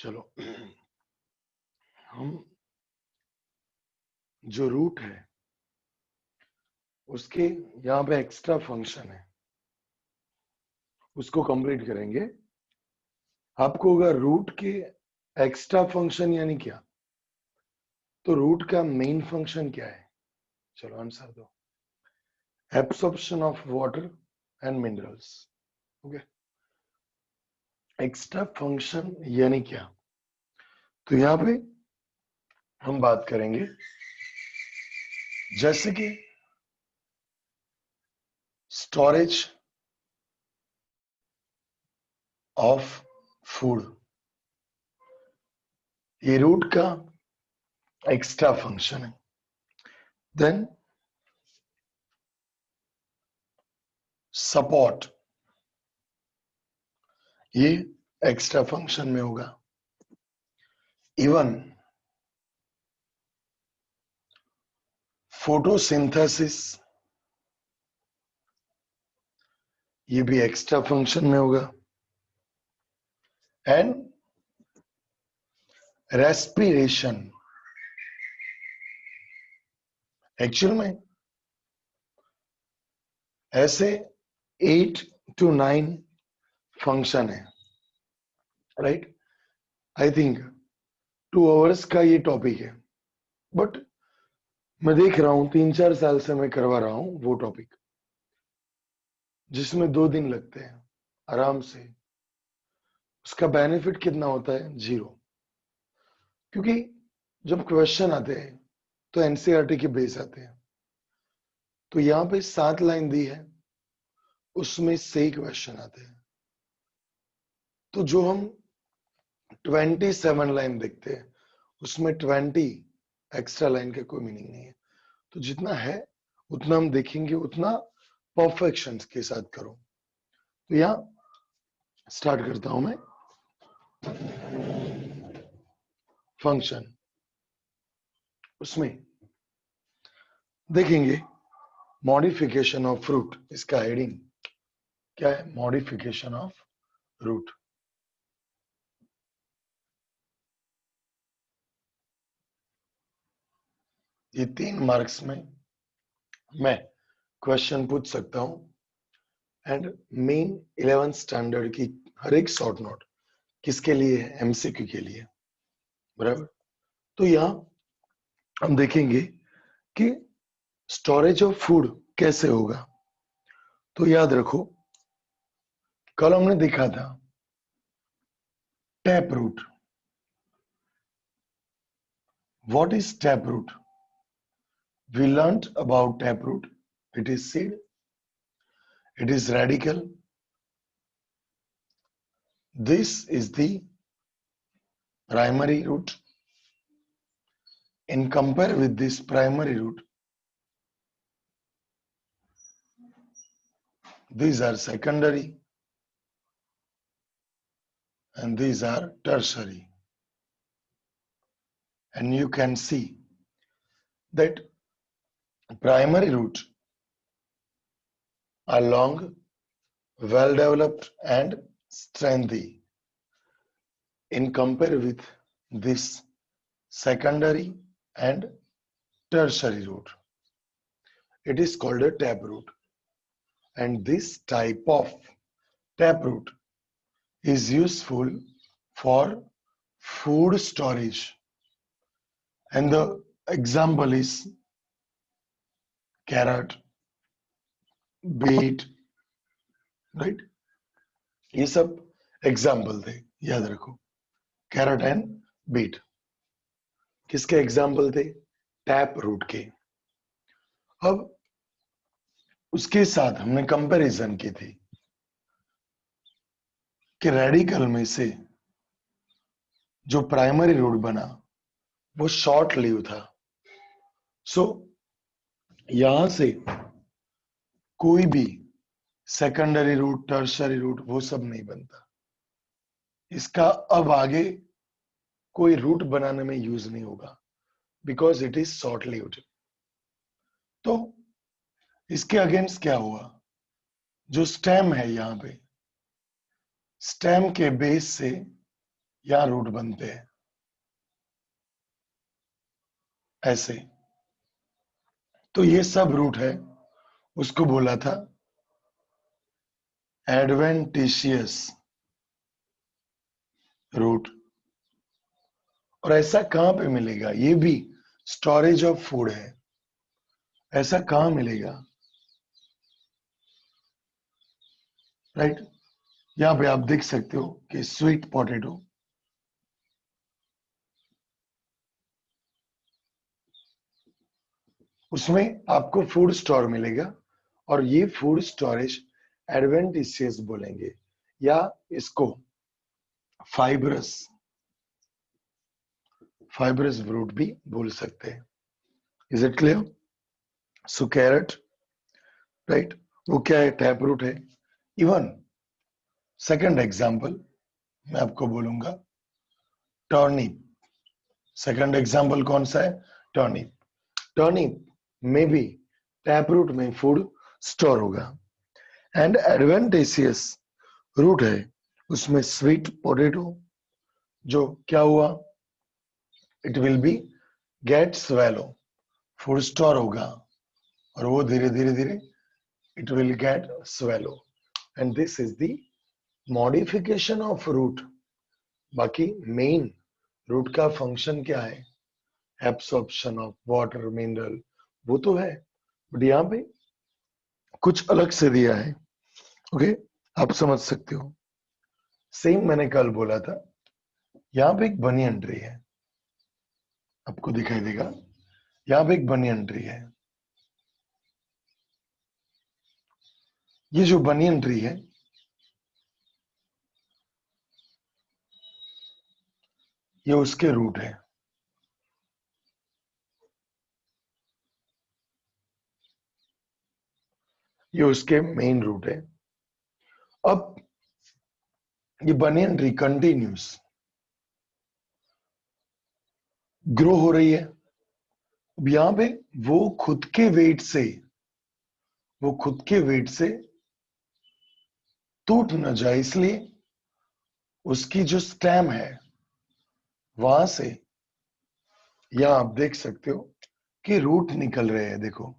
चलो हम जो रूट है उसके यहाँ पे एक्स्ट्रा फंक्शन है उसको कंप्लीट करेंगे। आपको अगर रूट के एक्स्ट्रा फंक्शन यानी क्या, तो रूट का मेन फंक्शन क्या है? चलो आंसर दो। Absorption of water and minerals. Okay, extra function यानी क्या? तो यहाँ पे हम बात करेंगे जैसे कि स्टोरेज ऑफ फूड, ये रूट का एक्स्ट्रा फंक्शन है। देन सपोर्ट, ये एक्स्ट्रा फंक्शन में होगा। इवन फोटोसिंथेसिस, ये भी एक्स्ट्रा फंक्शन में होगा। एंड रेस्पिरेशन, एक्चुअल में ऐसे 8 to 9 फंक्शन है, राइट? आई थिंक 2 hours का ये टॉपिक है, बट मैं देख रहा हूं 3-4 साल से मैं करवा रहा हूं वो टॉपिक जिसमें 2 दिन लगते हैं आराम से। उसका बेनिफिट कितना होता है? 0। क्योंकि जब क्वेश्चन आते हैं तो एनसीईआरटी के बेस आते हैं। तो यहाँ पे 7 लाइन दी है, उसमें से क्वेश्चन आते हैं। तो जो हम 27 लाइन देखते हैं उसमें 20 एक्स्ट्रा लाइन का कोई मीनिंग नहीं है। तो जितना है उतना हम देखेंगे, उतना परफेक्शन के साथ करो। तो यहाँ स्टार्ट करता हूं मैं। फंक्शन, उसमें देखेंगे मॉडिफिकेशन ऑफ रूट। इसका हेडिंग क्या है? Modification of root. ये 3 मार्क्स में मैं क्वेश्चन पूछ सकता हूं। एंड मेन 11th स्टैंडर्ड की हर एक शॉर्ट नोट किसके लिए है? एमसीक्यू के लिए, बराबर। तो यहां हम देखेंगे कि स्टोरेज ऑफ फूड कैसे होगा। तो याद रखो, कल हमने देखा था tap root. What is tap root? We learnt about taproot. It is seed, it is radical. This is the primary root. In compare with this primary root, these are secondary and these are tertiary. And you can see that primary root are long, well developed and strengthy. In compare with this secondary and tertiary root, it is called a taproot. And this type of taproot is useful for food storage. And the example is carrot, beet, right? ये सब example थे, याद रखो। Carrot and beat किसके example थे? Tap root के। अब उसके साथ हमने कंपैरिजन की थी कि रेडिकल में से जो प्राइमरी रूट बना वो शॉर्ट लीव था। सो यहां से कोई भी सेकेंडरी रूट, टर्शरी रूट, वो सब नहीं बनता। इसका अब आगे कोई रूट बनाने में यूज नहीं होगा, because it is short lived. तो इसके अगेंस्ट क्या हुआ? जो स्टेम है, यहां पे स्टेम के बेस से यहां रूट बनते हैं ऐसे। तो ये सब रूट है, उसको बोला था एडवेंटिशियस रूट। और ऐसा कहां पे मिलेगा, ये भी स्टोरेज ऑफ फूड है, ऐसा कहां मिलेगा, राइट। यहां पे आप देख सकते हो कि स्वीट पोटैटो, उसमें आपको फूड स्टोर मिलेगा, और ये फूड स्टोरेज एडवेंटिशियस बोलेंगे, या इसको फाइब्रस फाइब्रस रूट भी बोल सकते हैं। Is it clear? So carrot, right, वो क्या है, टैप रूट है। इवन सेकंड एग्जांपल मैं आपको बोलूंगा, टर्निप। सेकंड एग्जांपल कौन सा है, टर्निप। टर्निप में भी टैप रूट में फूड स्टोर होगा, एंड एडवेंटिशियस रूट है, उसमें स्वीट पोटैटो जो क्या हुआ, it will be get swollen, food store होगा, और वो धीरे धीरे धीरे it will get swollen, and this is the modification of root. बाकी मेन रूट का फंक्शन क्या है, एब्सॉर्प्शन ऑफ वाटर मिनरल, वो तो है, बट यहाँ पे कुछ अलग से दिया है। ओके, आप समझ सकते हो। सेम मैंने कल बोला था, यहाँ पे एक बनियन ट्री है, आपको दिखाई देगा, यहाँ पे एक बनियन ट्री है। ये जो बनियन ट्री है, ये उसके रूट है। ये उसके मेन रूट है। अब ये बनियन ट्री कंटिन्यूस ग्रो हो रही है। अब यहां पे वो खुद के वेट से, वो खुद के वेट से टूट न जाए, इसलिए उसकी जो स्टेम है वहां से, यहां आप देख सकते हो कि रूट निकल रहे हैं। देखो,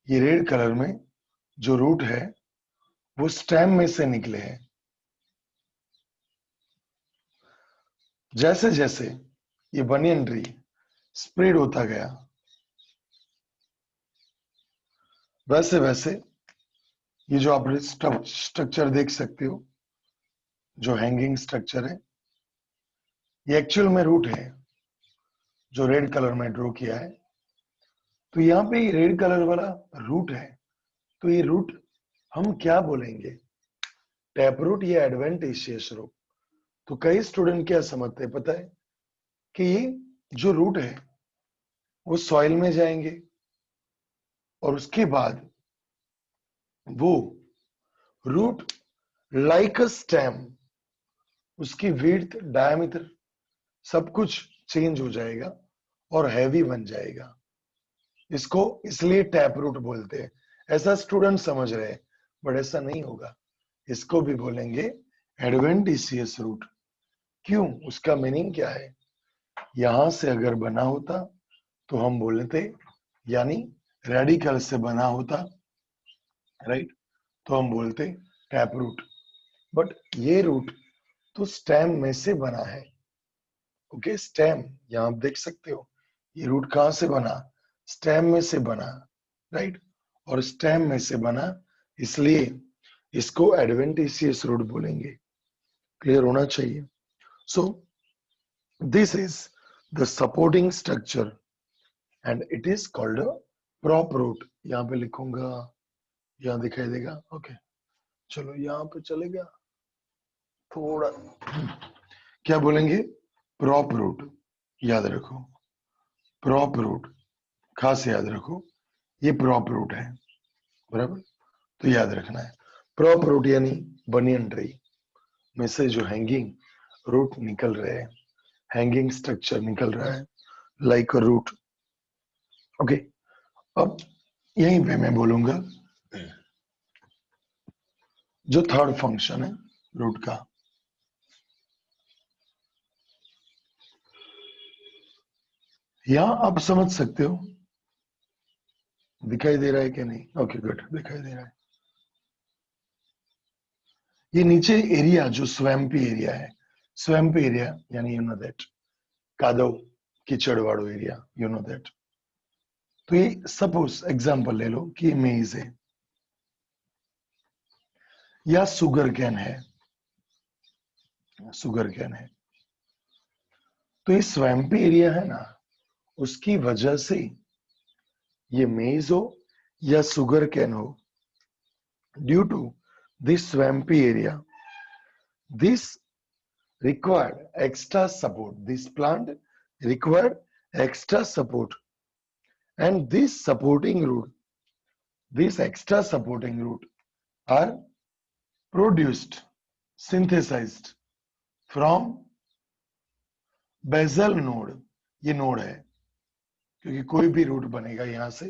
ये रेड कलर में जो रूट है वो स्टेम में से निकले हैं। जैसे जैसे ये बनियन ट्री स्प्रेड होता गया, वैसे वैसे ये जो आप स्ट्रक्चर देख सकते हो, जो हैंगिंग स्ट्रक्चर है, ये एक्चुअल में रूट है जो रेड कलर में ड्रॉ किया है। तो यहाँ पे रेड कलर वाला रूट है, तो ये रूट हम क्या बोलेंगे, टैप रूट या एडवेंटिशियस रूट। तो कई स्टूडेंट क्या समझते हैं पता है, कि ये जो रूट है वो सॉइल में जाएंगे, और उसके बाद वो रूट लाइक अ स्टेम, उसकी विड्थ डायमीटर सब कुछ चेंज हो जाएगा और हैवी बन जाएगा। इसको इसलिए टैप रूट बोलते हैं। ऐसा स्टूडेंट समझ रहे हैं, बट ऐसा नहीं होगा। इसको भी बोलेंगे एडवेंटिशियस रूट। क्यों, उसका मीनिंग क्या है, यहां से अगर बना होता तो हम बोलते, यानी रेडिकल से बना होता, राइट, तो हम बोलते टैप रूट। बट ये रूट तो स्टेम में से बना है। ओके, स्टेम, यहां आप देख सकते हो ये रूट कहां से बना, स्टेम में से बना, राइट। और स्टेम में से बना, इसलिए इसको एडवेंटिशियस रूट बोलेंगे। क्लियर होना चाहिए। So this is the supporting structure and it is called a prop root. यहां पे लिखूंगा, यहां दिखाई देगा। ओके, चलो यहां पे चलेगा थोड़ा। क्या बोलेंगे, प्रॉप रूट, याद रखो, प्रॉप रूट, खास याद रखो, ये प्रॉप रूट है, बराबर। तो याद रखना है, प्रॉप रूट यानी बनियन ट्री में से जो हैंगिंग रूट निकल रहे हैं, हैंगिंग स्ट्रक्चर निकल रहा है लाइक अ रूट। ओके, अब यहीं पे मैं बोलूंगा जो थर्ड फंक्शन है रूट का, यहां आप समझ सकते हो, दिखाई दे रहा है कि नहीं? ओके गुड, दिखाई दे रहा है। ये नीचे एरिया जो स्वैम्पी एरिया है, स्वैम्पी एरिया यानी यू नो दैट कादव कीचड़ वाड़ो एरिया, यू नो दैट। तो ये सपोज एग्जांपल ले लो कि ये मेज है या सुगर कैन है, सुगर कैन है। तो ये स्वैम्पी एरिया है ना, उसकी वजह से ये मेज हो या सुगर कैन हो, due to this swampy area, this required extra support. This plant required extra support, and these extra supporting root are produced, synthesized from basal node. ये नोड है क्योंकि कोई भी रूट बनेगा यहां से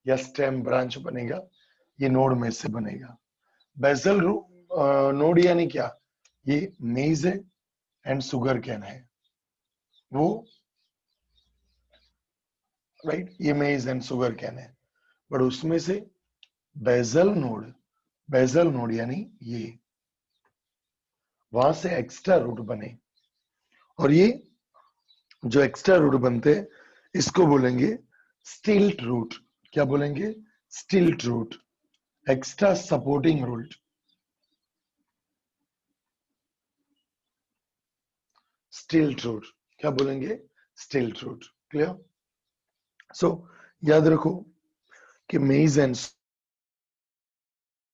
या स्टेम ब्रांच बनेगा, ये नोड में से बनेगा। बेसल नोड यानी क्या? ये मेज है एंड सुगर कैन है, वो राइट, ये मेज एंड शुगर कैन है, बट उसमें से बेजल नोड यानी ये, वहां से एक्स्ट्रा रूट बने, और ये जो एक्स्ट्रा रूट बनते हैं इसको बोलेंगे स्टिल्ट रूट। क्या बोलेंगे? Stilt root, extra supporting root, stilt root. क्या बोलेंगे? Stilt root. क्लियर? सो याद रखो कि मेज and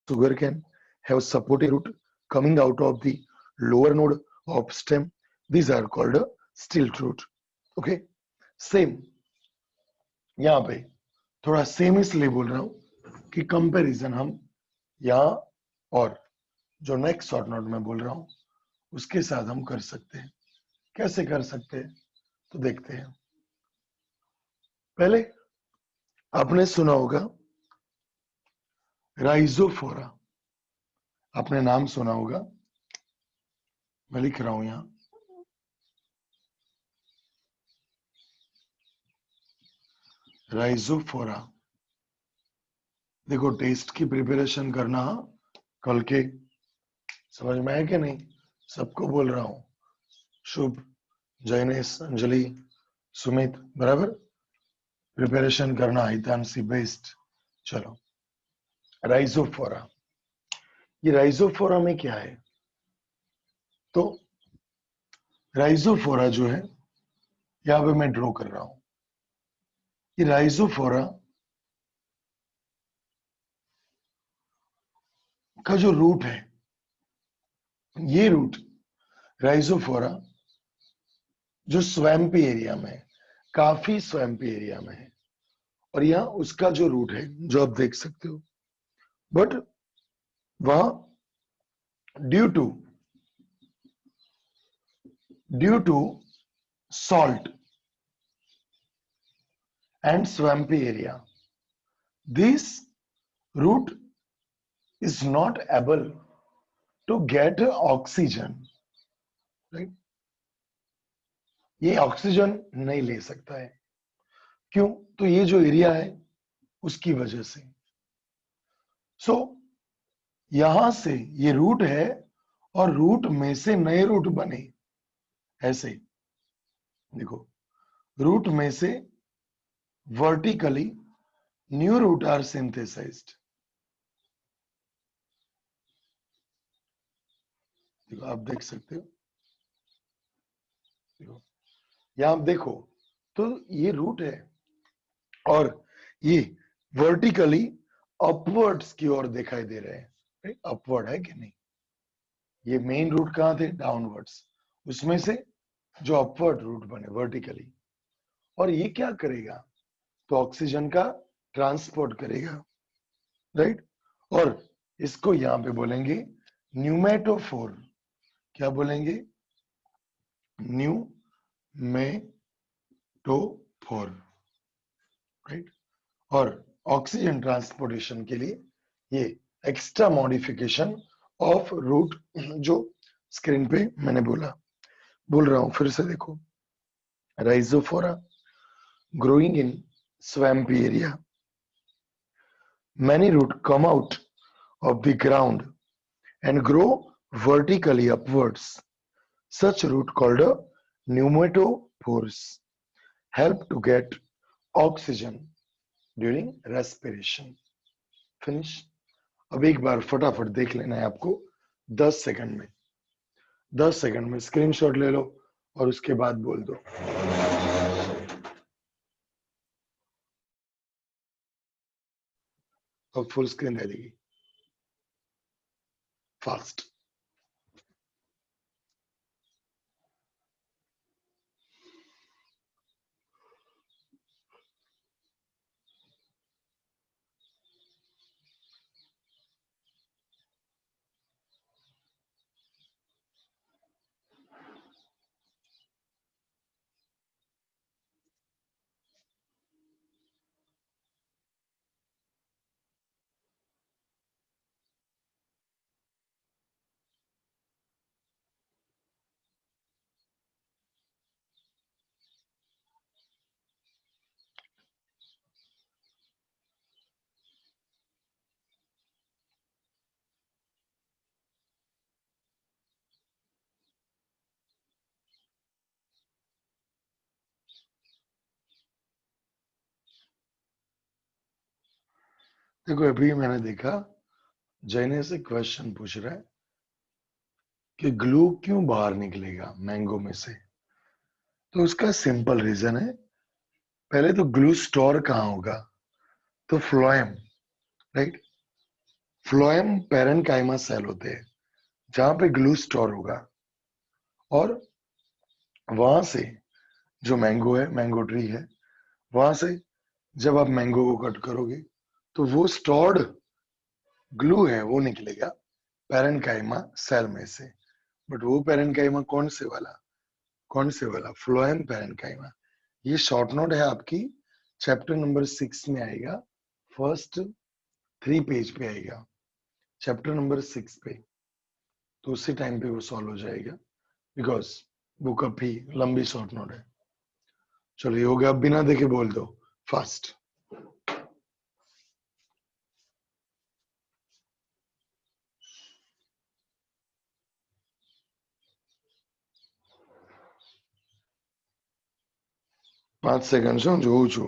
sugar can have supporting root coming out of the lower node of stem. These are called a stilt root. Okay, same यहाँ पे थोड़ा same इसलिए बोल रहा हूं कि कंपैरिजन हम यहाँ और जो नेक्स्ट शॉर्ट नोट में बोल रहा हूं उसके साथ हम कर सकते हैं। कैसे कर सकते हैं तो देखते हैं। पहले आपने सुना होगा राइजोफोरा, आपने नाम सुना होगा, मैं लिख रहा हूं यहां राइजोफोरा। देखो टेस्ट की प्रिपरेशन करना कल के, समझ में आया कि नहीं? सबको बोल रहा हूं, शुभ, जैनेश, अंजलि, सुमित, बराबर प्रिपरेशन करना, हितांशी बेस्ट। चलो राइजोफोरा, ये राइजोफोरा में क्या है? तो राइजोफोरा जो है यहां पे मैं ड्रॉ कर रहा हूं, ये राइजोफोरा का जो रूट है, ये रूट राइजोफोरा जो स्वैम्पी एरिया में है, काफी स्वैम्पी एरिया में है, और यहां उसका जो रूट है जो आप देख सकते हो, बट वहां due to salt and swampy area, this root is not able to get oxygen, right? ये ऑक्सीजन नहीं ले सकता है। क्यों? तो ये जो एरिया है उसकी वजह से। सो यहां से ये रूट है और रूट में से नए रूट बने, ऐसे देखो, रूट में से vertically new root are synthesized. देखो आप देख सकते हो, देखो यहां आप देखो तो ये रूट है और ये वर्टिकली अपवर्ड्स की ओर दिखाई दे रहे हैं। अपवर्ड है कि नहीं? ये मेन रूट कहां थे? डाउनवर्ड्स, उसमें से जो अपवर्ड रूट बने वर्टिकली, और ये क्या करेगा? तो ऑक्सीजन का ट्रांसपोर्ट करेगा, राइट? और इसको यहां पे बोलेंगे न्यूमेटोफोर। क्या बोलेंगे? Pneumatophore, right? और ऑक्सीजन ट्रांसपोर्टेशन के लिए ये एक्स्ट्रा मॉडिफिकेशन ऑफ रूट जो स्क्रीन पे मैंने बोल रहा हूं, फिर से देखो Rhizophora, growing in swampy area. Many roots come out of the ground and grow vertically upwards. Such root called a pneumatophores help to get oxygen during respiration. Finish. अब एक बार फटाफट देख लेना है आपको 10 सेकंड में 10 सेकंड में स्क्रीनशॉट ले लो और उसके बाद बोल दो. अब फुल स्क्रीन रहेगी. फास्ट. देखो अभी मैंने देखा जैने से क्वेश्चन पूछ रहा है कि ग्लू क्यों बाहर निकलेगा मैंगो में से. तो उसका सिंपल रीजन है. पहले तो ग्लू स्टोर कहाँ होगा. तो phloem. Right. Phloem parenchyma cell होते हैं जहां पे ग्लू स्टोर होगा और वहां से जो मैंगो है मैंगो ट्री है वहां से जब आप मैंगो को कट करोगे तो वो स्टोर्ड ग्लू है वो निकलेगा पेरेन्काइमा सेल में से. बट वो पेरेन्काइमा कौन से वाला फ्लोएम पेरेन्काइमा. ये शॉर्ट नोट है आपकी चैप्टर नंबर 6 में आएगा. फर्स्ट 3 पेज पे आएगा चैप्टर नंबर 6 पे. तो उसी टाइम पे वो सॉल्व हो जाएगा बिकॉज बुक अप ही लंबी शॉर्ट नोट है. चलो ये हो गया. अब बिना देखे बोल दो फास्ट. पांच सेकंड છું જોઉં છું.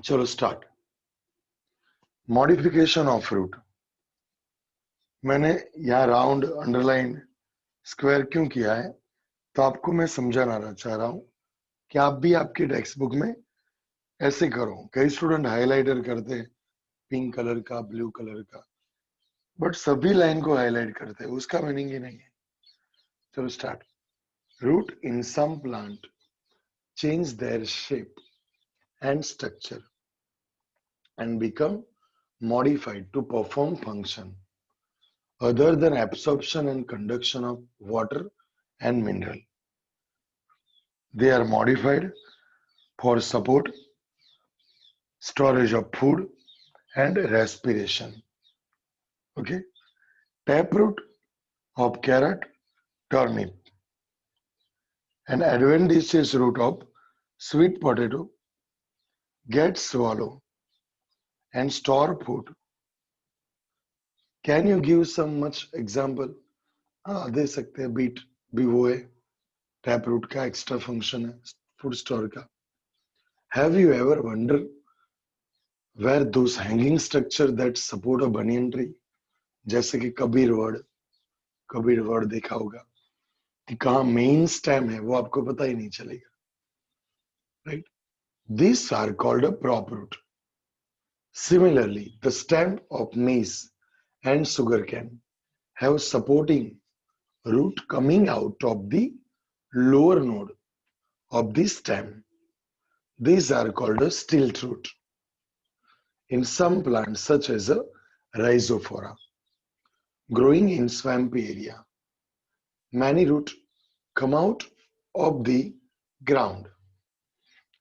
चलो स्टार्ट. Modification of root. मैंने यहाँ राउंड अंडरलाइन स्क्वायर क्यों किया है तो आपको मैं समझाना चाह रहा हूं कि आप भी आपके टेक्स्ट बुक में ऐसे करो. कई स्टूडेंट हाइलाइटर करते हैं पिंक कलर का ब्लू कलर का बट सभी लाइन को हाईलाइट करते हैं. उसका मीनिंग ही नहीं है. चलो start. Root in some plant change their shape and structure and become modified to perform function other than absorption and conduction of water and mineral. They are modified for support, storage of food and respiration. Okay. Taproot of carrot, turnip. An adventitious root of sweet potato get swallow and store food. Can you give some much example? हाँ दे सकते हैं. Beat भी वो है tap root का extra function है food store का. Have you ever wonder where those hanging structure that support a banyan tree. जैसे कि कबीर वर्ड देखा होगा कि कहाँ मेन स्टेम है वो आपको पता ही नहीं चलेगा. Right. This are called a prop root. Similarly, the stem of maize and sugarcane have supporting root coming out of the lower node of the stem. These are called a stilt root. In some plants, such as a rhizophora, growing in swampy area. Many roots come out of the ground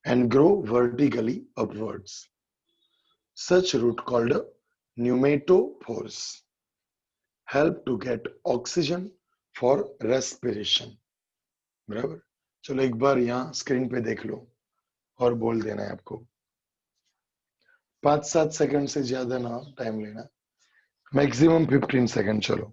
and grow vertically upwards. Such root called pneumatophores help to get oxygen for respiration. बराबर. चलो एक बार यहाँ screen पे देख लो और बोल देना है आपको. 5-7 सेकंड से ज्यादा ना टाइम लेना, मैक्सिमम 15 सेकंड. चलो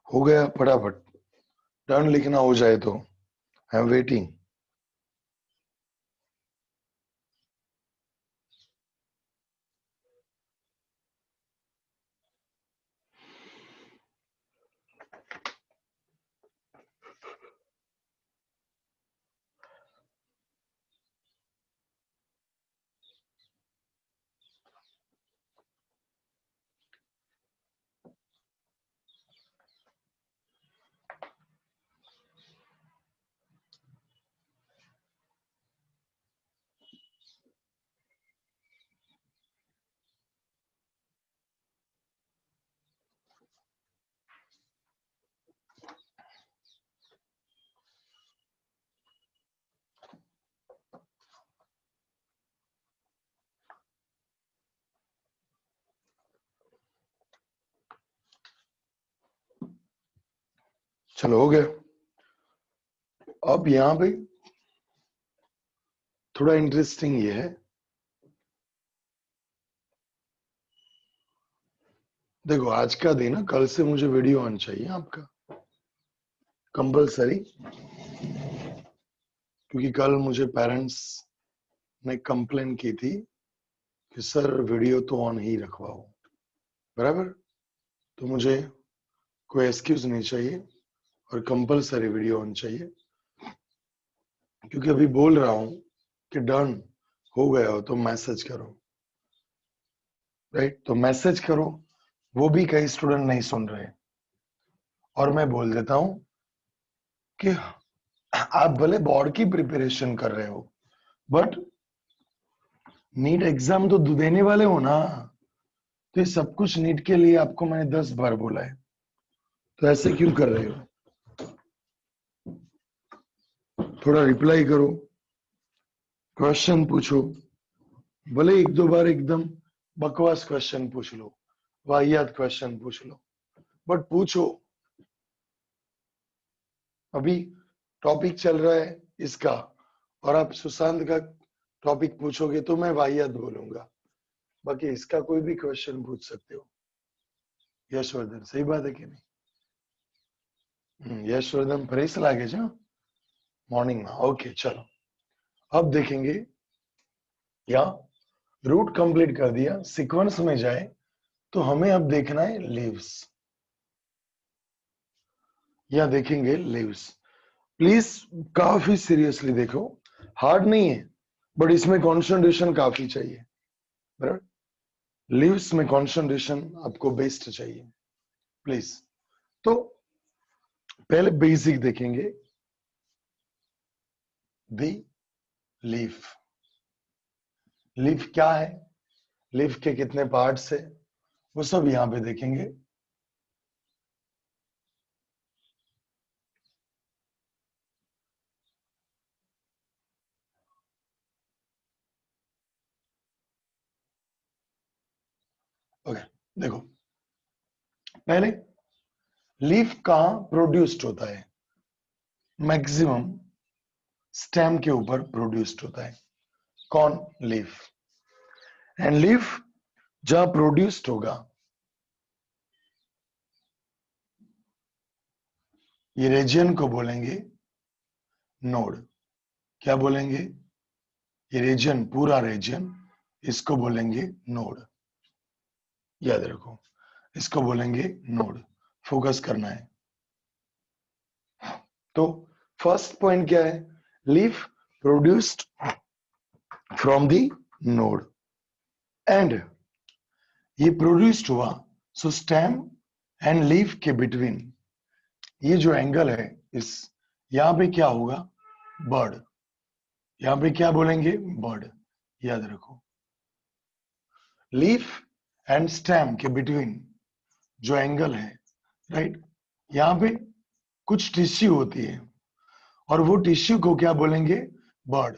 हो गया, फटाफट टर्न लिखना हो जाए तो. I am waiting. चलो हो गया. अब यहाँ पे थोड़ा इंटरेस्टिंग ये है, देखो आज का दिन है, कल से मुझे वीडियो ऑन चाहिए आपका, कंपलसरी. क्योंकि कल मुझे पेरेंट्स ने कंप्लेन की थी कि सर वीडियो तो ऑन ही रखवाओ. बराबर. तो मुझे कोई एक्सक्यूज नहीं चाहिए और कंपलसरी वीडियो ऑन चाहिए. क्योंकि अभी बोल रहा हूं कि डन हो गया हो तो मैसेज करो. राइट. तो मैसेज करो, वो भी कई स्टूडेंट नहीं सुन रहे. और मैं बोल देता हूं कि आप भले बोर्ड की प्रिपरेशन कर रहे हो, बट नीट एग्जाम तो देने वाले हो ना. तो ये सब कुछ नीट के लिए आपको मैंने 10 बार बोला है, तो ऐसे क्यों कर रहे हो. थोड़ा रिप्लाई करो, क्वेश्चन पूछो. भले 1-2 बार एकदम बकवास क्वेश्चन पूछ लो, वाहियात क्वेश्चन पूछ लो, बट पूछो. अभी टॉपिक चल रहा है इसका, और आप सुशांत का टॉपिक पूछोगे तो मैं वाहियात बोलूंगा. बाकी इसका कोई भी क्वेश्चन पूछ सकते हो. यशवर्धन, सही बात है कि नहीं. यशवर्धन प्रेस लागे छ मॉर्निंग में. ओके चलो अब देखेंगे. या रूट कंप्लीट कर दिया, सीक्वेंस में जाए तो हमें अब देखना है लीव्स. या देखेंगे लीव्स. प्लीज काफी सीरियसली देखो, हार्ड नहीं है बट इसमें कॉन्सेंट्रेशन काफी चाहिए. बराबर. लीव्स में कॉन्सेंट्रेशन आपको बेस्ट चाहिए प्लीज. तो पहले बेसिक देखेंगे. The leaf. लीफ क्या है, लीफ के कितने पार्ट्स है, वो सब यहां पे देखेंगे। ओके, देखो पहले लीफ कहां प्रोड्यूस्ड होता है, मैक्सिमम स्टेम के ऊपर प्रोड्यूस्ड होता है। कौन, लीफ। एंड लीफ जहां प्रोड्यूस्ड होगा, ये रीजन को बोलेंगे नोड। क्या बोलेंगे, ये रीजन, पूरा रीजन, इसको बोलेंगे नोड। याद रखो, इसको बोलेंगे नोड। फोकस करना है। तो फर्स्ट पॉइंट क्या है, leaf produced from the node and ये प्रोड्यूस्ड हुआ, सो स्टेम एंड लीफ के बिटवीन ये जो एंगल है, इस यहां पे क्या होगा, बर्ड। यहां पे क्या बोलेंगे, बर्ड। याद रखो, लीफ एंड स्टेम के बिटवीन जो एंगल है, राइट, यहां पे कुछ टिश्यू होती है और वो टिश्यू को क्या बोलेंगे, बर्ड।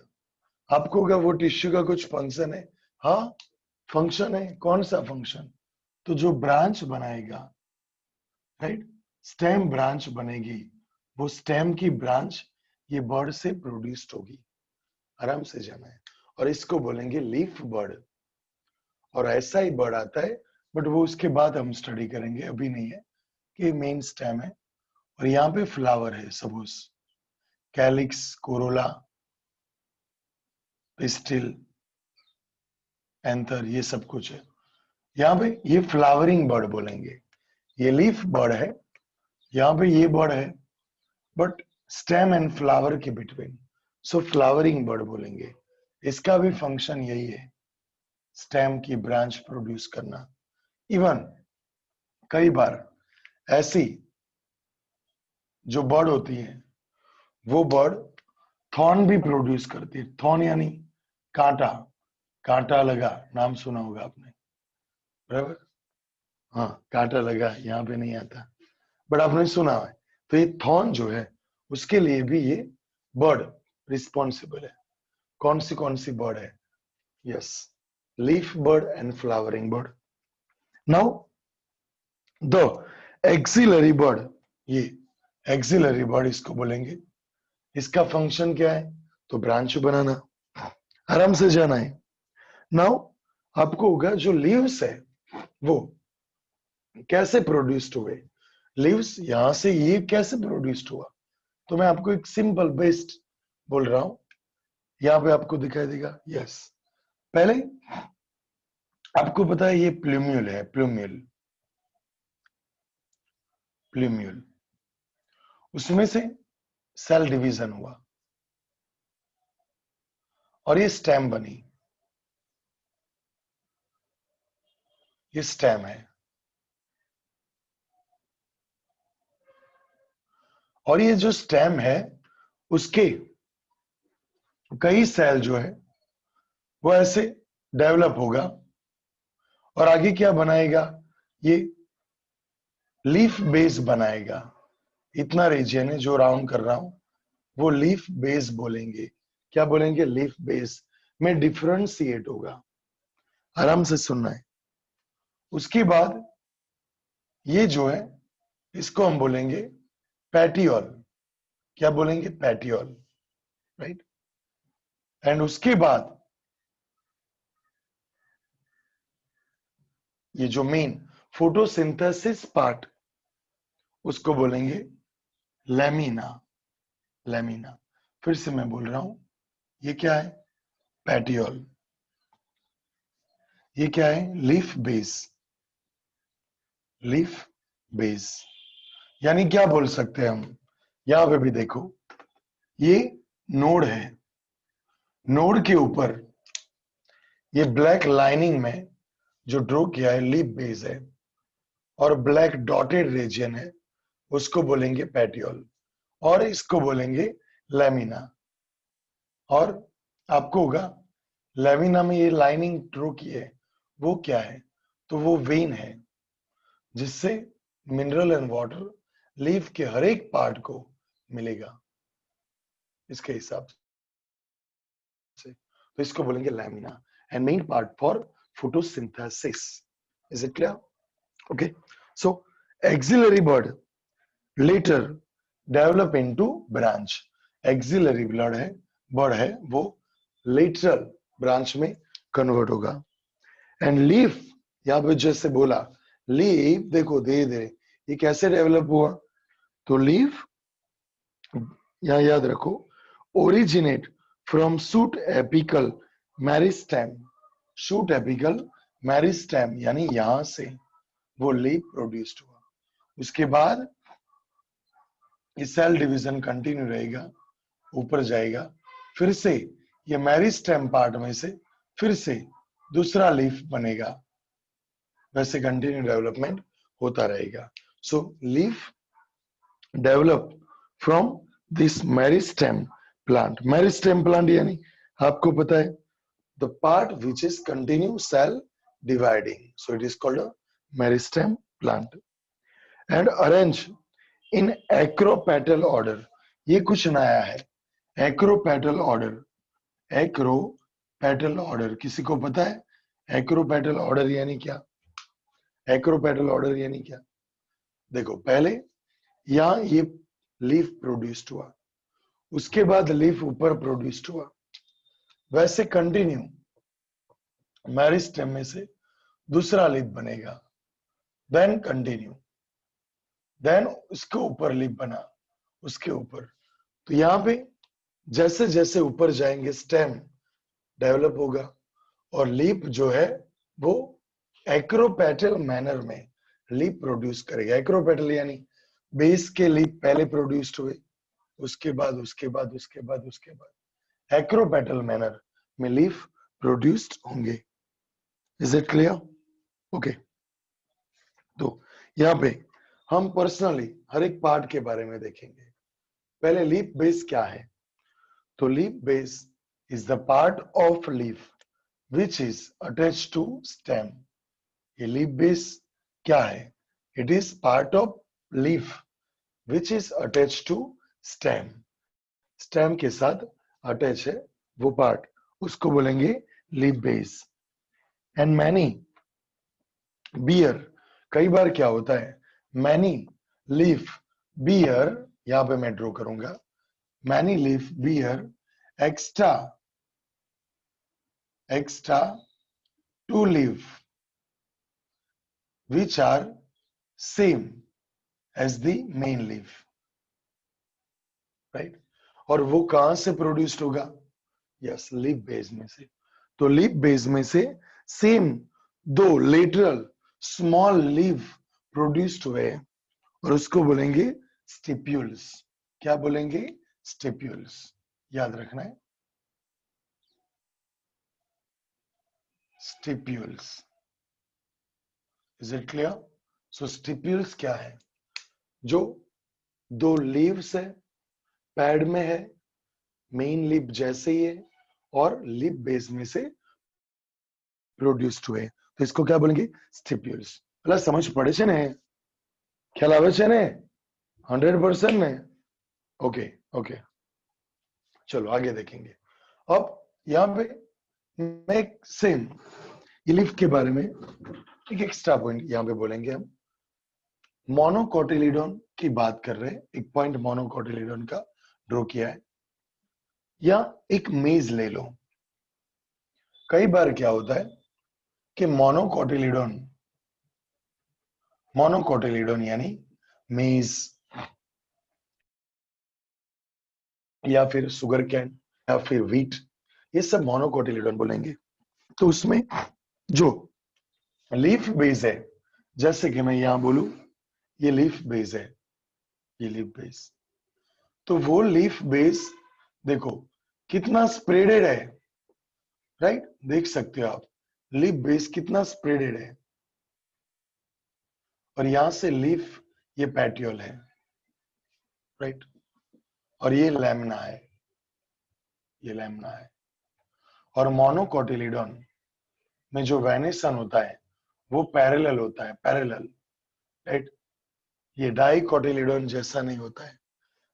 आपको क्या वो टिश्यू का कुछ फंक्शन है, हाँ फंक्शन है। कौन सा फंक्शन, तो जो ब्रांच बनाएगा, राइट, स्टेम ब्रांच बनेगी, वो स्टेम की ब्रांच ये बर्ड से प्रोड्यूस्ड होगी। आराम से जाना है। और इसको बोलेंगे लीफ बर्ड। और ऐसा ही बर्ड आता है, बट वो उसके बाद हम स्टडी करेंगे, अभी नहीं है, कि मेन स्टेम है और यहाँ पे फ्लावर है, suppose calyx, Corolla, pistil, anther, ये सब कुछ है। यहाँ पे ये फ्लावरिंग बर्ड बोलेंगे। ये लीफ बर्ड है, यहाँ पे ये बर्ड है, बट स्टेम एंड फ्लावर के बिटवीन, सो फ्लावरिंग बर्ड बोलेंगे। इसका भी फंक्शन यही है, स्टेम की ब्रांच प्रोड्यूस करना। इवन कई बार ऐसी जो बर्ड होती है, वो बर्ड थॉर्न भी प्रोड्यूस करती है। थॉर्न यानी कांटा, कांटा लगा, नाम सुना होगा आपने, बराबर। हाँ, कांटा लगा यहाँ पे नहीं आता, बट आपने सुना है। तो ये थॉर्न जो है, उसके लिए भी ये बर्ड रिस्पॉन्सिबल है। कौन सी बर्ड है, yes, leaf bird and flowering bird. Now the axillary bud, ये एक्सिलरी बर्ड इसको बोलेंगे। इसका फंक्शन क्या है, तो ब्रांच बनाना। आराम से जाना है। नाउ आपको होगा जो लीव्स है वो कैसे प्रोड्यूस्ड हुए, लीव्स यहां से ये कैसे प्रोड्यूस्ड हुआ। तो मैं आपको एक सिंपल बेस्ट बोल रहा हूं, यहां पे आपको दिखाई देगा, यस। पहले आपको पता है ये प्लूम्यूल है, प्लूम्यूल, प्लूम्यूल, उसमें से सेल डिवीजन हुआ और ये स्टेम बनी, ये स्टेम है। और ये जो स्टेम है, उसके कई सेल जो है वो ऐसे डेवलप होगा और आगे क्या बनाएगा, ये लीफ बेस बनाएगा। इतना रीजन है जो राउंड कर रहा हूं, वो लीफ बेस बोलेंगे। क्या बोलेंगे, लीफ बेस में डिफरेंशिएट होगा। आराम से सुनना है। उसके बाद ये जो है, इसको हम बोलेंगे पैटियोल। क्या बोलेंगे, पैटियोल, राइट। एंड उसके बाद ये जो मेन फोटोसिंथेसिस पार्ट, उसको बोलेंगे लेमिना, लेमिना। फिर से मैं बोल रहा हूं, ये क्या है, पैटियोल। ये क्या है, लीफ बेस, लीफ बेस। यानी क्या बोल सकते हैं हम, यहां पे भी देखो, ये नोड है, नोड के ऊपर ये ब्लैक लाइनिंग में जो ड्रॉ किया है लीफ बेस है, और ब्लैक डॉटेड रीजन है, उसको बोलेंगे पैटियोल, और इसको बोलेंगे लेमिना। और आपको होगा लेमिना में ये लाइनिंग ड्रॉ की है, वो क्या है? तो वो वेन है जिससे मिनरल एंड वाटर लीफ के हर एक पार्ट को मिलेगा इसके हिसाब से। तो इसको बोलेंगे lamina and main part for photosynthesis. Is it clear? Okay, so axillary bud later develop into branch. Axillary bud है, बर्ड है, वो लेटरल ब्रांच में कन्वर्ट होगा। एंड लीफ, यहां पे जैसे बोला लीफ, देखो धीरे धीरे ये कैसे डेवलप हुआ। तो लीफ, यहां याद रखो, originate from shoot apical meristem. Shoot apical meristem यानी यहां से वो लीफ प्रोड्यूस्ड हुआ। उसके बाद ये सेल डिवीजन कंटिन्यू रहेगा, ऊपर जाएगा, फिर से ये मेरिस्टेम पार्ट में से फिर से दूसरा लीफ बनेगा, वैसे कंटिन्यू डेवलपमेंट होता रहेगा। So leaf develop from this meristem plant. Meristem plant यानी आपको पता है the part which is continue cell dividing, so it is called a meristem plant. And arrange in acropetal order. ये कुछ नया है, एक्रोपेटल ऑर्डर। एक्रोपेटल ऑर्डर किसी को पता है? एक्रोपेटल ऑर्डर यानी क्या? एक्रोपेटल ऑर्डर यानी क्या? देखो, पहले यहां ये लीफ प्रोड्यूस्ड हुआ, उसके बाद लीफ ऊपर प्रोड्यूस्ड हुआ, वैसे कंटिन्यू मेरिस्टेम में से दूसरा लीफ बनेगा, देन कंटिन्यू, देन उसके ऊपर लीफ बना, उसके ऊपर। तो यहां पे जैसे जैसे ऊपर जाएंगे स्टेम डेवलप होगा और लीफ जो है वो एक्रोपेटल मैनर में लीफ प्रोड्यूस करेगा। एक्रोपेटल यानी बेस के लीफ पहले प्रोड्यूस्ड हुए, उसके बाद उसके बाद उसके बाद उसके बाद एक्रोपेटल मैनर में लीफ प्रोड्यूस्ड होंगे। Is it clear? ओके, तो यहाँ पे हम पर्सनली हर एक पार्ट के बारे में देखेंगे। पहले लीफ बेस क्या है? तो leaf base is the part of leaf which is attached to stem. ये लीफ बेस क्या है? It is part of leaf which is attached to stem. Stem के साथ अटैच है वो पार्ट, उसको बोलेंगे leaf base. And many bear, कई बार क्या होता है, मैनी लीफ बियर, यहां पे मैं ड्रॉ करूंगा, many leaf bear extra extra two leaf which are same as the main leaf, right? और वो कहां से प्रोड्यूस्ड होगा? यस, लीफ बेस में से। तो लीफ बेस में से सेम दो लेटरल स्मॉल लीफ प्रोड्यूस्ड हुए और उसको बोलेंगे स्टिप्यूल्स। क्या बोलेंगे? स्टिप्यूल्स। याद रखना है, stipules. Is it clear? So stipules क्या है? जो दो लीव्स है, पैड में है, मेन लीफ जैसे ही है और लीफ बेस में से प्रोड्यूस्ड हुए, तो इसको क्या बोलेंगे? स्टिप्यूल्स। એટલે સમજ પડે છે ને? ખ્યાલ આવે છે ને? 100% ने? ओके ओके, चलो आगे देखेंगे। अब यहाँ पे मैं सेम ये लीफ के बारे में एक एक्स्ट्रा पॉइंट यहाँ पे बोलेंगे हम। मोनोकोटिलीडोन की बात कर रहे हैं, एक पॉइंट मोनोकोटिलीडोन का ड्रॉ किया है। या एक मेज ले लो। कई बार क्या होता है कि मोनोकोटिलीडोन यानी मेज या फिर सुगर कैन या फिर व्हीट, ये सब मोनोकोटिलीडोन बोलेंगे। तो उसमें जो लीफ बेस है, जैसे कि मैं यहां बोलूं ये लीफ बेस है, ये लीफ बेस, तो वो लीफ बेस देखो कितना स्प्रेडेड है, राइट? देख सकते हो आप लीफ बेस कितना स्प्रेडेड है। और यहां से लीफ, ये पैट्यूल है, राइट? और ये लैमिना है, ये लैम्ना है। और मोनोकोटिलीडॉन में जो वेनेसन होता है वो पैरेलल होता है, पैरेलल, राइट। ये डाइकोटिलीडॉन जैसा नहीं होता है,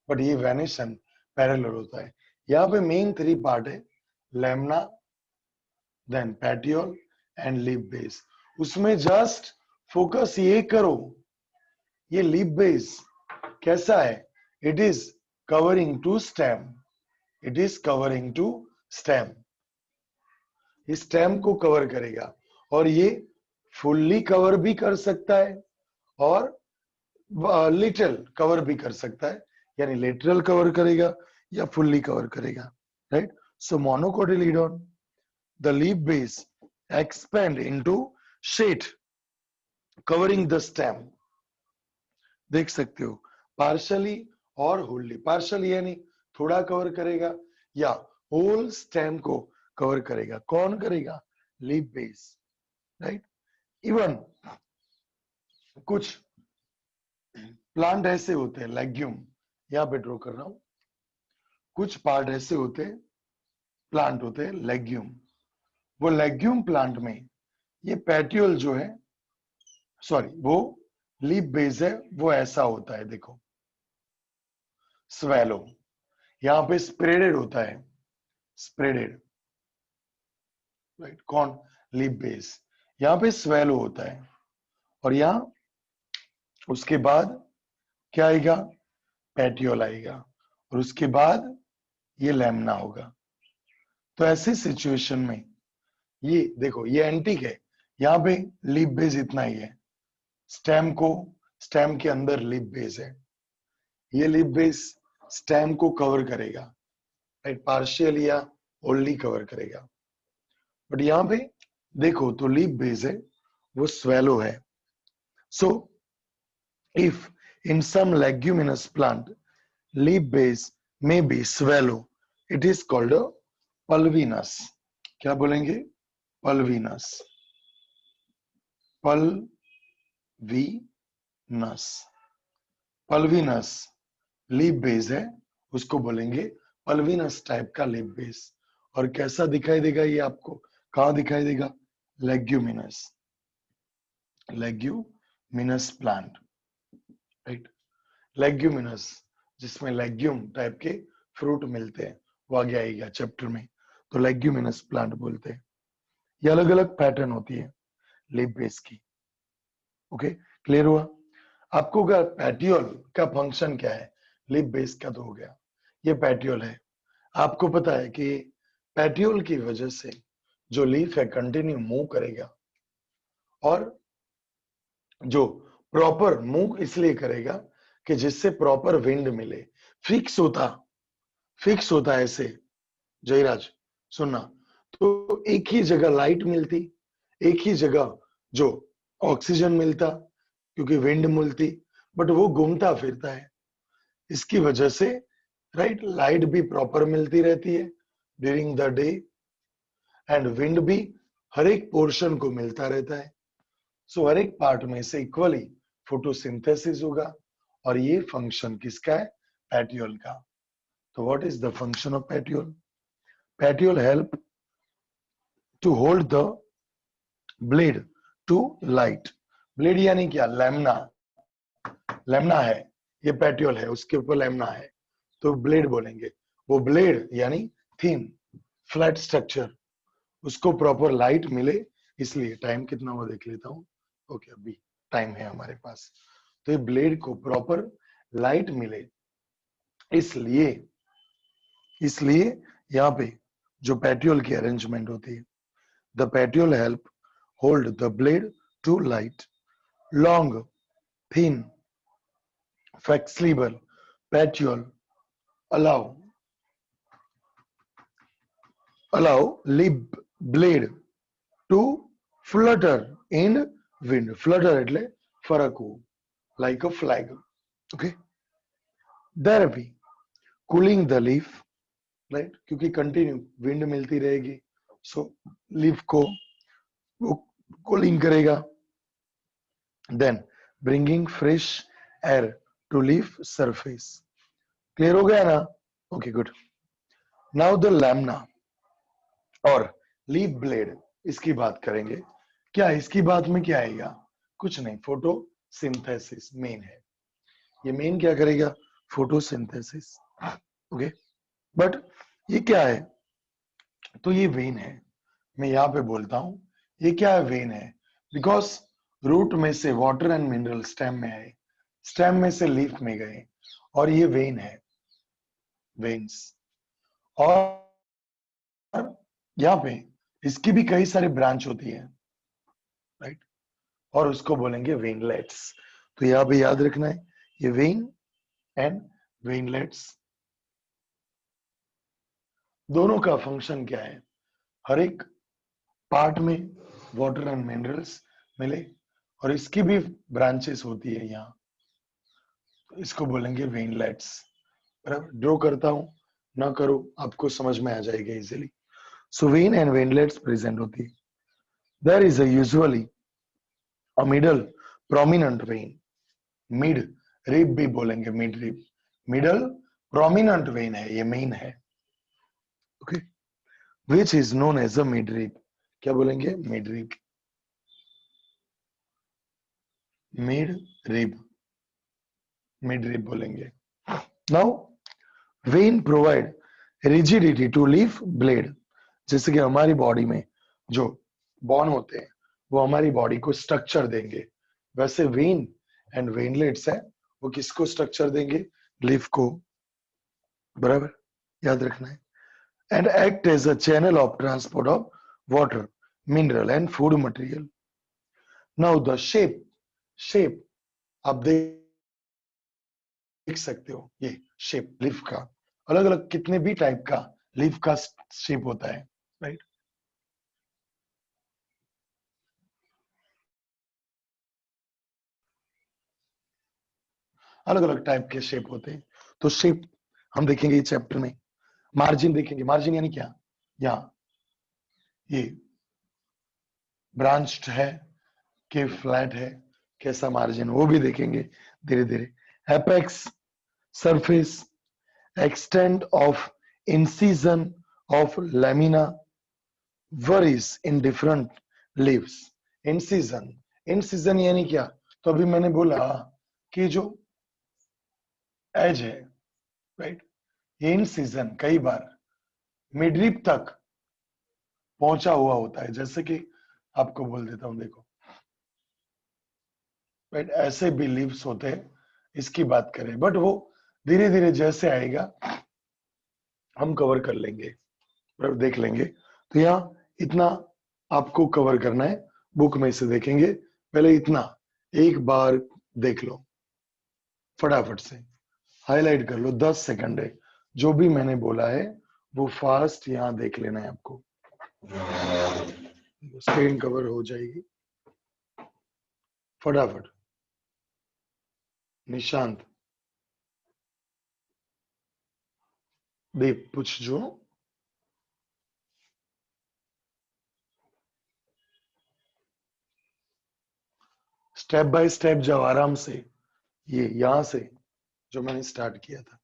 बट ये वेनेसन पैरेलल होता है। यहाँ पे मेन 3 पार्ट है, lamina, then petiole and leaf base. उसमें जस्ट फोकस ये करो, ये लीफ बेस कैसा है, it is covering to stem, it is covering to stem, इस स्टेम को कवर करेगा। और ये फुल्ली कवर भी कर सकता है और लिटिल कवर भी कर सकता है, यानी लेटरल कवर करेगा या फुल्ली कवर करेगा, right. So monocotyledon, the leaf base expand into sheet covering the stem. देख सकते हो पार्शली और होलली, पार्शली यानी थोड़ा कवर करेगा या होल स्टेम को कवर करेगा। कौन करेगा, लीफ बेस, राइट। इवन कुछ प्लांट ऐसे होते हैं, लेग्यूम, यहां पे ड्रॉ कर रहा हूं, कुछ पार्ट ऐसे होते हैं, प्लांट होते हैं लेग्यूम। वो लेग्यूम प्लांट में ये पेट्यूल जो है, सॉरी वो लीफ बेस है, वो ऐसा होता है, देखो स्वेलो, यहां पे स्प्रेडेड होता है, स्प्रेडेड, राइट। कौन, लीफ बेस, यहां पे स्वेलो होता है। और यहां उसके बाद क्या आएगा, पेट्यूल आएगा, और उसके बाद ये लैम्ना होगा। तो ऐसी सिचुएशन में ये देखो, ये एंटीक है, यहाँ पे लीफ बेस इतना ही है, स्टेम को, स्टेम के अंदर लीफ बेस है, ये लीफ बेस स्टेम को कवर करेगा, राइट, पार्शियल या होल्ली कवर करेगा। बट यहाँ पे देखो तो लीफ बेस है वो स्वेलो है। So if in some leguminous plant leaf base may be swallow, it is called a pulvinus। क्या बोलेंगे, pulvinus, pulvinus, pulvinus leaf base है, उसको बोलेंगे पल्विनस टाइप का लीफ बेस। और कैसा दिखाई देगा ये आपको, कहां दिखाई देगा, leguminous, leguminous plant, right. Leguminous जिसमें लेग्यूम टाइप के फ्रूट मिलते हैं, वो आगे आएगा चैप्टर में, तो लेग्यूमिनस प्लांट बोलते हैं। ये अलग अलग पैटर्न होती है लीफ बेस की। ओके, क्लियर हुआ आपको। का पैट्यूल का फंक्शन क्या है, लीफ बेस का तो हो गया, ये पैट्यूल है। आपको पता है कि पैट्यूल की वजह से जो लीफ है कंटिन्यू मूव करेगा, और जो प्रॉपर मूव इसलिए करेगा कि जिससे प्रॉपर विंड मिले। फिक्स होता है ऐसे, जयराज सुनना, तो एक ही जगह लाइट मिलती, एक ही जगह जो ऑक्सीजन मिलता, क्योंकि विंड मिलती, बट वो घूमता फिरता है, इसकी वजह से, राइट, लाइट भी प्रॉपर मिलती रहती है during the day, and wind भी हर एक पोर्शन को मिलता रहता है। सो हर एक पार्ट में से इक्वली फोटोसिंथेसिस होगा, और ये फंक्शन किसका है, पैट्यूल का। तो what is the function of petiole, petiole help to hold the blade to light. Blade यानी क्या, लैम्ना, लैम्ना है, ये पैट्यूल है, उसके ऊपर लैम्ना है, तो ब्लेड बोलेंगे। वो ब्लेड यानी थिन फ्लैट स्ट्रक्चर, उसको प्रॉपर लाइट मिले, इसलिए टाइम कितना हुआ देख लेता हूँ। ओके, अभी टाइम है हमारे पास। तो ये ब्लेड को प्रॉपर लाइट मिले, इसलिए इसलिए यहाँ पे जो पैट्यूल की अरेंजमेंट होती है, the petiole help hold the blade to light, long thin flexible petiole allow leaf blade to flutter in wind, flutter એટલે ફરકવું, like a flag. Okay, therapy cooling the leaf, right, क्योंकि कंटिन्यू विंड मिलती रहेगी, सो लीफ को वो cooling करेगा, then bringing fresh air to leaf surface. Clear हो गया ना, okay good. Now the lamina और लीफ ब्लेड, इसकी बात करेंगे। क्या इसकी बात में क्या आएगा? कुछ नहीं, फोटोसिंथेसिस मेन है। ये मेन क्या करेगा? फोटोसिंथेसिस। ओके, बट ये क्या है? तो ये वेन है। मैं यहाँ पे बोलता हूं ये क्या है? वेन है। बिकॉज रूट में से वाटर एंड मिनरल स्टेम में आए, स्टेम में से लीफ में गए, और ये वेन है, वेन्स। और यहाँ पे इसकी भी कई सारी ब्रांच होती है, राइट? और उसको बोलेंगे वेनलेट्स। तो यहाँ पे याद रखना है, ये वेन एंड वेनलेट्स दोनों का फंक्शन क्या है? हर एक पार्ट में वाटर एंड मिनरल्स मिले, और इसकी भी ब्रांचेस होती है यहाँ, तो इसको बोलेंगे वेनलेट्स। ड्रॉ करता हूं, ना करो, आपको समझ में आ जाएगा easily. So vein and veinlets present होती है। There is a usually a middle prominent vein, mid rib भी बोलेंगे, mid rib, middle prominent vein है, ये मेन है। Okay, which is known as a mid rib. क्या बोलेंगे? Mid rib, mid rib, mid rib बोलेंगे। Now vein provide rigidity to leaf blade. जैसे कि हमारी बॉडी में जो बॉन होते हैं वो हमारी बॉडी को स्ट्रक्चर देंगे, वैसे वेन एंड वेनलेट्स है, वो किसको स्ट्रक्चर देंगे? लीफ को। बराबर, याद रखना है। And act as a channel of transport of water, mineral and food material. Now the shape, shape आप देख सकते हो, ये शेप लीफ का अलग अलग कितने भी टाइप का लीफ का शेप होता है, राइट? अलग अलग टाइप के शेप होते हैं। तो शेप हम देखेंगे इस चैप्टर में। मार्जिन देखेंगे, मार्जिन यानी क्या? यहाँ ये ब्रांच्ड है कि फ्लैट है, कैसा मार्जिन वो भी देखेंगे धीरे धीरे। Apex, surface, extent of incision of lamina worries in different leaves. Incision, incision यानी क्या? तो अभी मैंने बोला कि जो एज है, राइट, ये इंसिजन कई बार मिडरिप तक पहुंचा हुआ होता है। जैसे कि आपको बोल देता हूं, देखो, राइट, ऐसे भी लीव्स होते हैं, इसकी बात करें, बट वो धीरे धीरे जैसे आएगा हम कवर कर लेंगे, देख लेंगे। तो यहाँ इतना आपको कवर करना है, बुक में से देखेंगे, पहले इतना एक बार देख लो, फटाफट से हाईलाइट कर लो, 10 सेकंड है। जो भी मैंने बोला है वो फास्ट यहाँ देख लेना है आपको, स्क्रीन कवर हो जाएगी फटाफट। निशांत, दीप, पूछ जो। स्टेप बाय स्टेप जाओ आराम से, ये यहां से जो मैंने स्टार्ट किया था।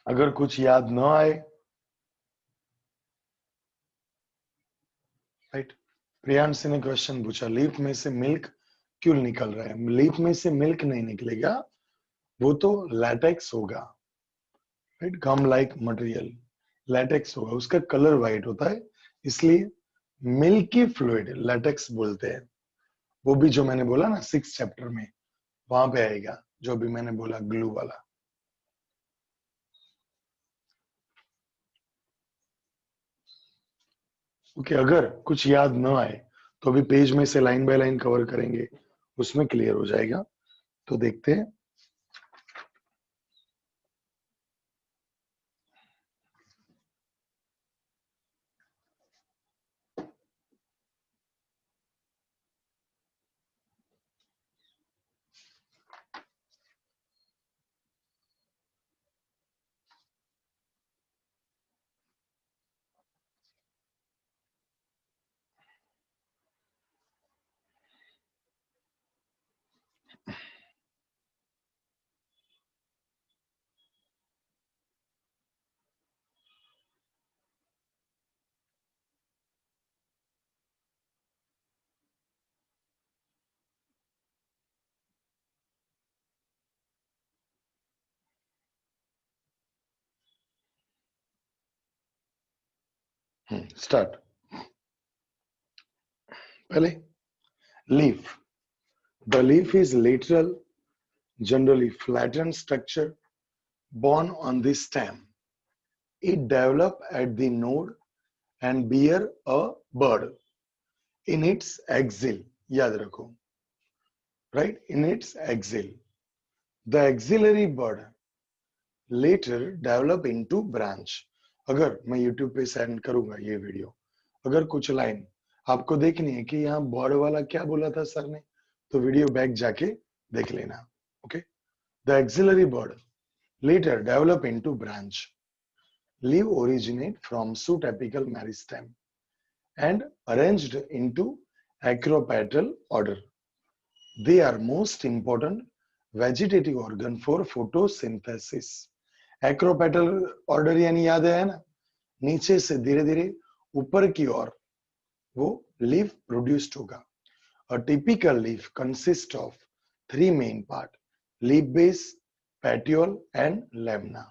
अगर कुछ याद न आए, राइट, प्रियांश ने क्वेश्चन पूछा, लीफ में से मिल्क क्यों निकल रहा है? लीफ में से मिल्क नहीं निकलेगा, वो तो लैटेक्स होगा, राइट, गम लाइक मटेरियल लैटेक्स होगा, उसका कलर व्हाइट होता है, इसलिए मिल्की फ्लूइड लैटेक्स बोलते हैं। वो भी जो मैंने बोला ना 6 चैप्टर में, वहां पे आएगा जो भी मैंने बोला ग्लू वाला। ओके, अगर कुछ याद न आए तो अभी पेज में से लाइन बाय लाइन कवर करेंगे, उसमें क्लियर हो जाएगा। तो देखते हैं। स्टार्ट। पहले leaf. The leaf is lateral, generally flattened structure borne on the stem. It develops at the node and bear a bud in its axil. याद रखो, right? In its axil. The axillary bud later develop into branch. अगर मैं YouTube पे send करूंगा ये video, अगर कुछ line आपको देखनी है कि यहाँ बॉर्ड वाला क्या बोला था सर ने, तो वीडियो बैक जाके देख लेना. Okay. The axillary bud later develop into branch. Leaf originate from shoot apical meristem and arranged into acropetal order. They are most important vegetative organ for photosynthesis. Acropetal order यानी याद है ना, नीचे से धीरे धीरे ऊपर की ओर वो leaf produced होगा. A typical leaf consists of three main parts: leaf base, petiole, and lamina.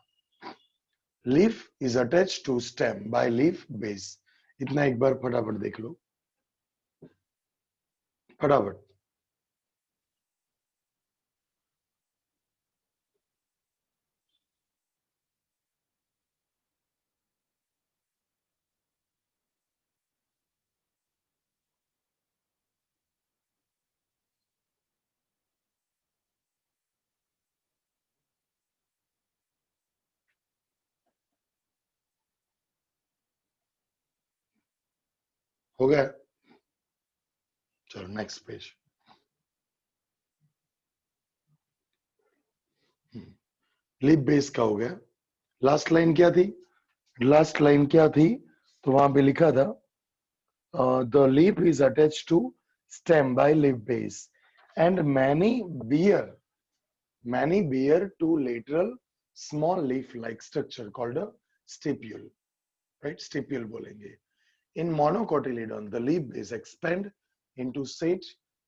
Leaf is attached to stem by leaf base. इतना एक बार फटाफट देख लो, फटाफट. हो गया? चलो नेक्स्ट पेज. लीफ बेस का हो गया. लास्ट लाइन क्या थी? लास्ट लाइन क्या थी? तो वहां पे लिखा था the leaf is attached to stem by leaf base and many bear two lateral small leaf like structure called a stipule. Right? Stipule बोलेंगे. In monocotyledon, the leaf base expand into set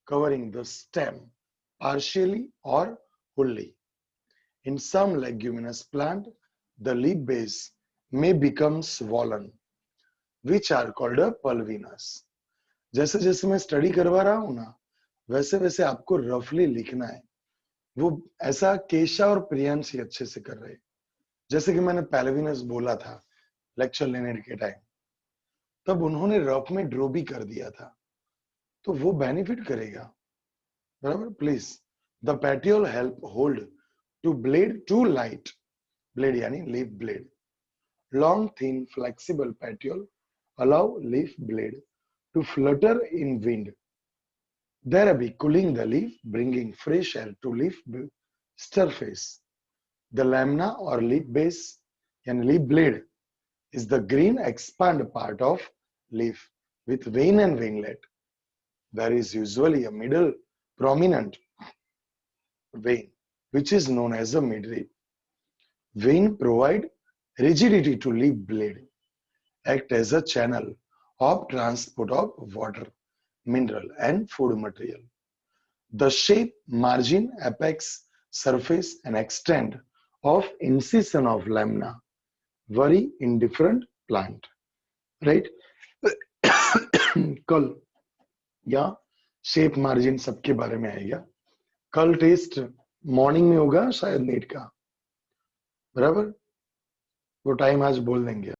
covering the stem partially or wholly. In some leguminous plant, the leaf base may become swollen, which are called a pulvinous. जैसे जैसे मैं study करवा रहा हूं ना, वैसे वैसे आपको रफली लिखना है. वो ऐसा केशा और प्रियांशी अच्छे से कर रहे, जैसे कि मैंने पेल्विनस बोला था लेक्चर लेने के टाइम, तब उन्होंने रफ में ड्रॉ भी कर दिया था, तो वो बेनिफिट करेगा. बराबर. Please. The petiole help hold to blade to light. Blade यानी leaf blade. Long thin flexible petiole allow leaf blade to flutter in wind, thereby cooling the leaf, bringing fresh air to leaf surface. The lamina or leaf base and leaf blade is the green expand part of leaf with vein and veinlet. There is usually a middle prominent vein which is known as a midrib. Vein provide rigidity to leaf blade, act as a channel of transport of water, mineral and food material. The shape, margin, apex, surface and extent of incision of lamina vary in different plant. Right? कल या shape margin सबके बारे में आएगा. कल test morning में होगा शायद नीट का. बराबर. वो टाइम आज बोल देंगे.